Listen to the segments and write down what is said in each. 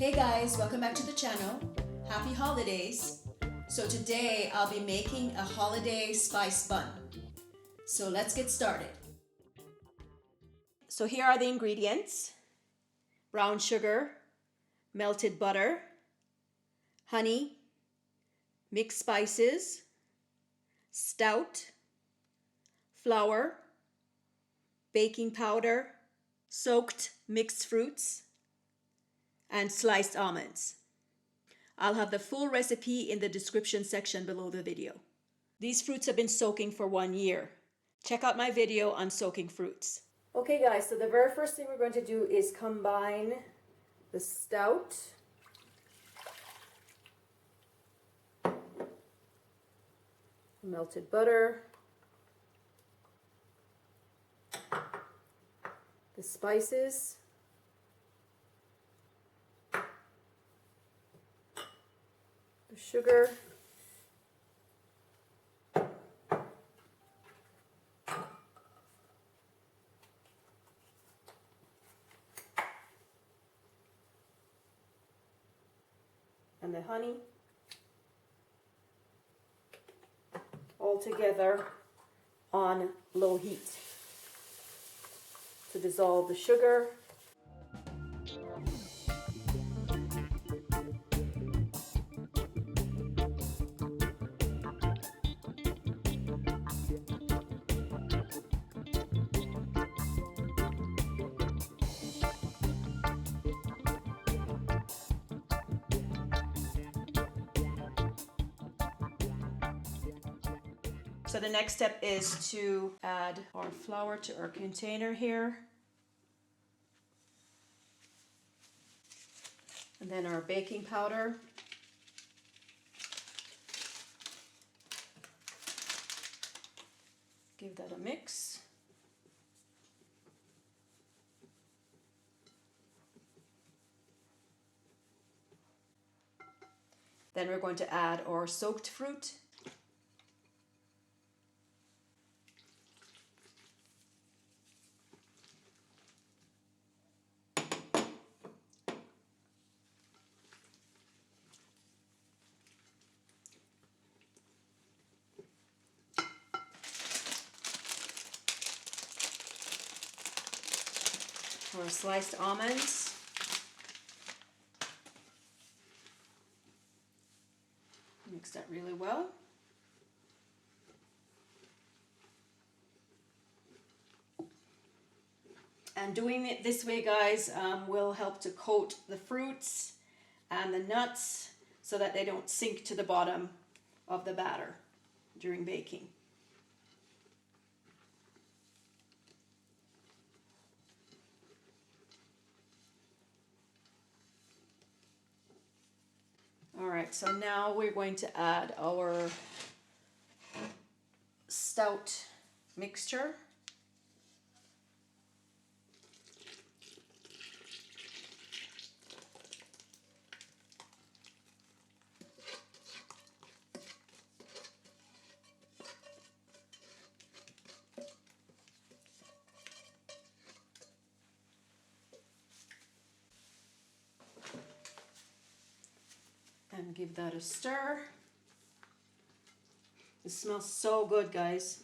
Hey guys, welcome back to the channel. Happy holidays. So today I'll be making a holiday spice bun. So let's get started. So here are the ingredients: brown sugar, melted butter, honey, mixed spices, stout, flour, baking powder, soaked mixed fruits, and sliced almonds. I'll have the full recipe in the description section below the video. These fruits have been soaking for 1 year. Check out my video on soaking fruits. Okay guys, so the very first thing we're going to do is combine the stout, melted butter, the spices, the sugar, and the honey, all together on low heat to dissolve the sugar. So the next step is to add our flour to our container here. And then our baking powder. Give that a mix. Then we're going to add our soaked fruit. Our sliced almonds. Mix that really well. And doing it this way, guys, will help to coat the fruits and the nuts so that they don't sink to the bottom of the batter during baking. Alright, so now we're going to add our stout mixture. And give that a stir. It smells so good, guys.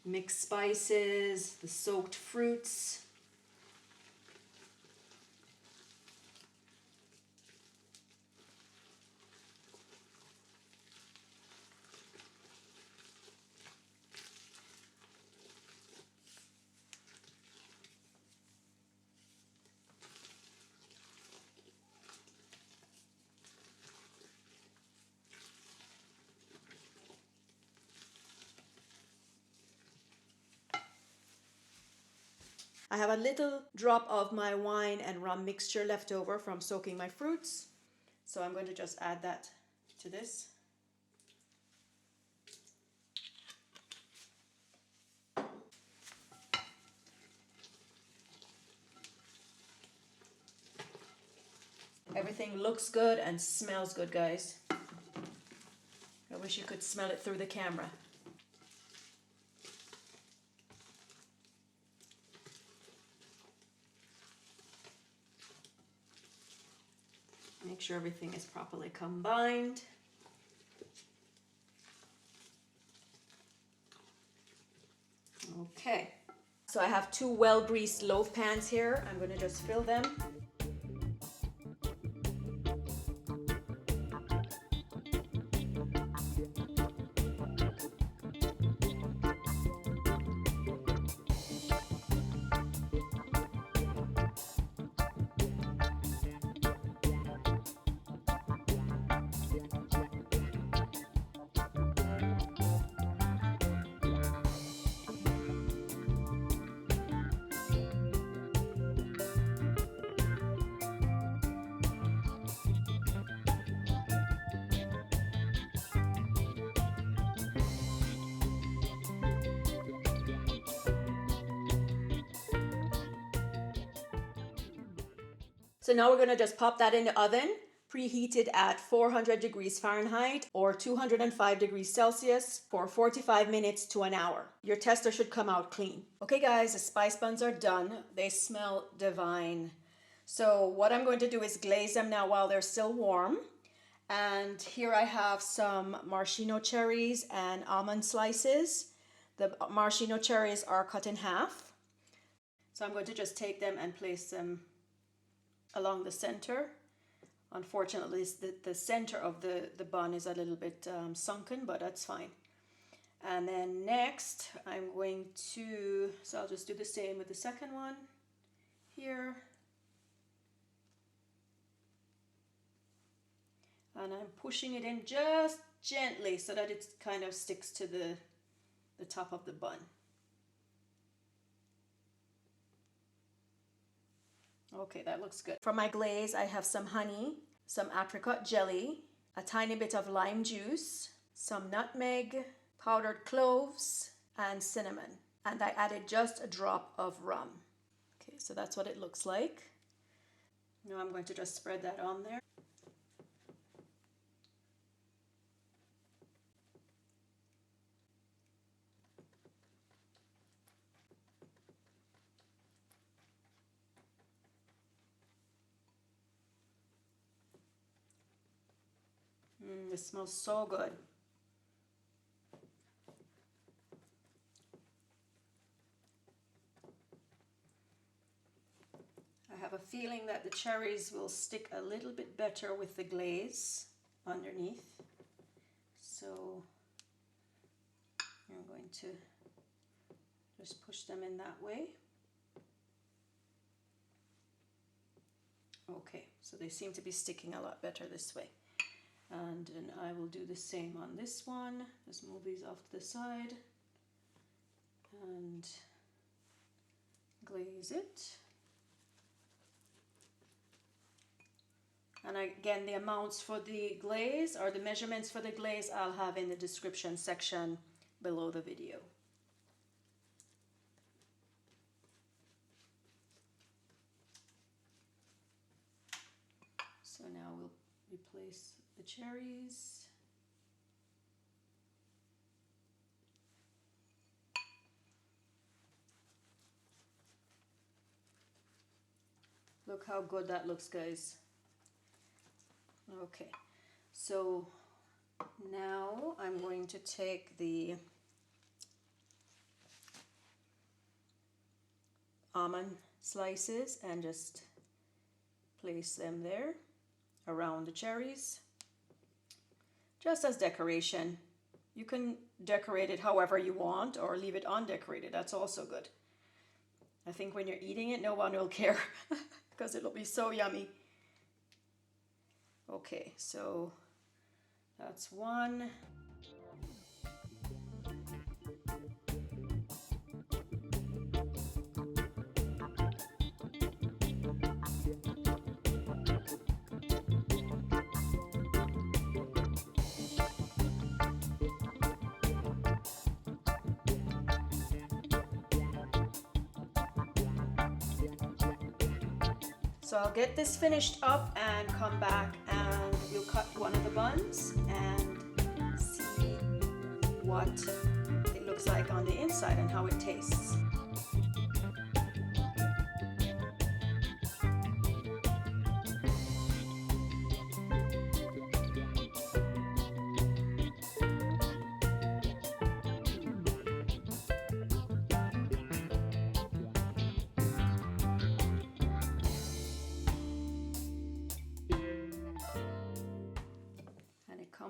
Mixed spices, the soaked fruits. I have a little drop of my wine and rum mixture left over from soaking my fruits. So I'm going to just add that to this. Everything looks good and smells good, guys. I wish you could smell it through the camera. sure everything is properly combined. Okay, so I have 2 well-greased loaf pans here. I'm going to just fill them. So now we're going to just pop that in the oven, preheated at 400 degrees Fahrenheit or 205 degrees Celsius for 45 minutes to an hour. Your tester should come out clean. Okay guys, the spice buns are done. They smell divine. So what I'm going to do is glaze them now while they're still warm. And here I have some maraschino cherries and almond slices. The maraschino cherries are cut in half. So I'm going to just take them and place them along the center. Unfortunately, the center of the bun is a little bit sunken, but that's fine. And then next, I'm going to, so I'll just do the same with the second one here. And I'm pushing it in just gently so that it kind of sticks to the top of the bun. Okay, that looks good. For my glaze, I have some honey, some apricot jelly, a tiny bit of lime juice, some nutmeg, powdered cloves, and cinnamon. And I added just a drop of rum. Okay, so that's what it looks like. Now I'm going to just spread that on there. It smells so good. I have a feeling that the cherries will stick a little bit better with the glaze underneath. So I'm going to just push them in that way. Okay, so they seem to be sticking a lot better this way. And then I will do the same on this one. Just move these off to the side and glaze it. And again, the amounts for the glaze or the measurements for the glaze I'll have in the description section below the video. So now we'll replace the cherries. Look how good that looks, guys. Okay, so now I'm going to take the almond slices and just place them there around the cherries, just as decoration. You can decorate it however you want or leave it undecorated. That's also good. I think when you're eating it, no one will care because it'll be so yummy. Okay, so that's one. So I'll get this finished up and come back and we'll cut one of the buns and see what it looks like on the inside and how it tastes.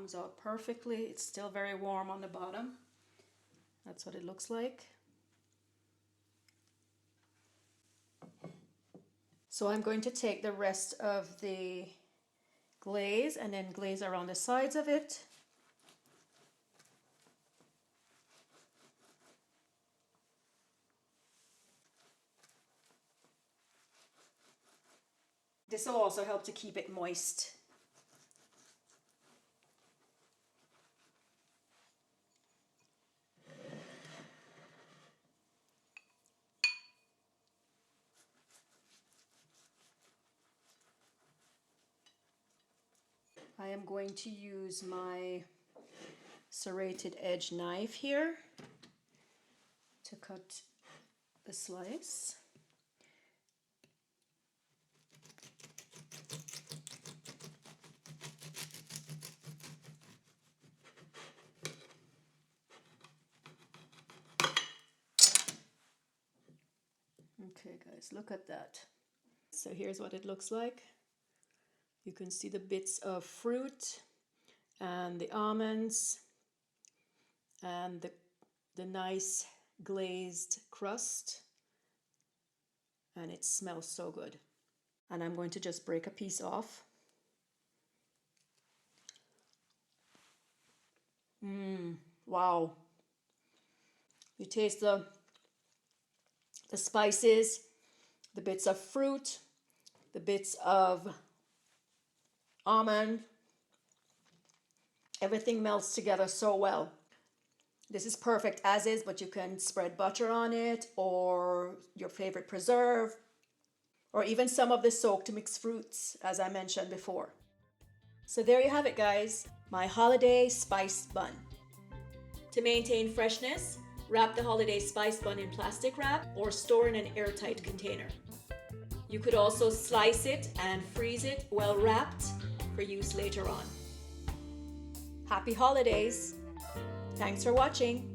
comes out perfectly. It's still very warm on the bottom. That's what it looks like. So I'm going to take the rest of the glaze and then glaze around the sides of it. This will also help to keep it moist. I am going to use my serrated edge knife here to cut the slice. Okay guys, look at that. So here's what it looks like. You can see the bits of fruit and the almonds and the nice glazed crust, and it smells so good. And I'm going to just break a piece off. Wow. You taste the spices, the bits of fruit, the bits of almond. Everything melts together so well. This is perfect as is, but you can spread butter on it or your favorite preserve or even some of the soaked mixed fruits, as I mentioned before. So there you have it, guys. My holiday spice bun. To maintain freshness, wrap the holiday spice bun in plastic wrap or store in an airtight container. You could also slice it and freeze it well wrapped for use later on. Happy holidays! Thanks for watching.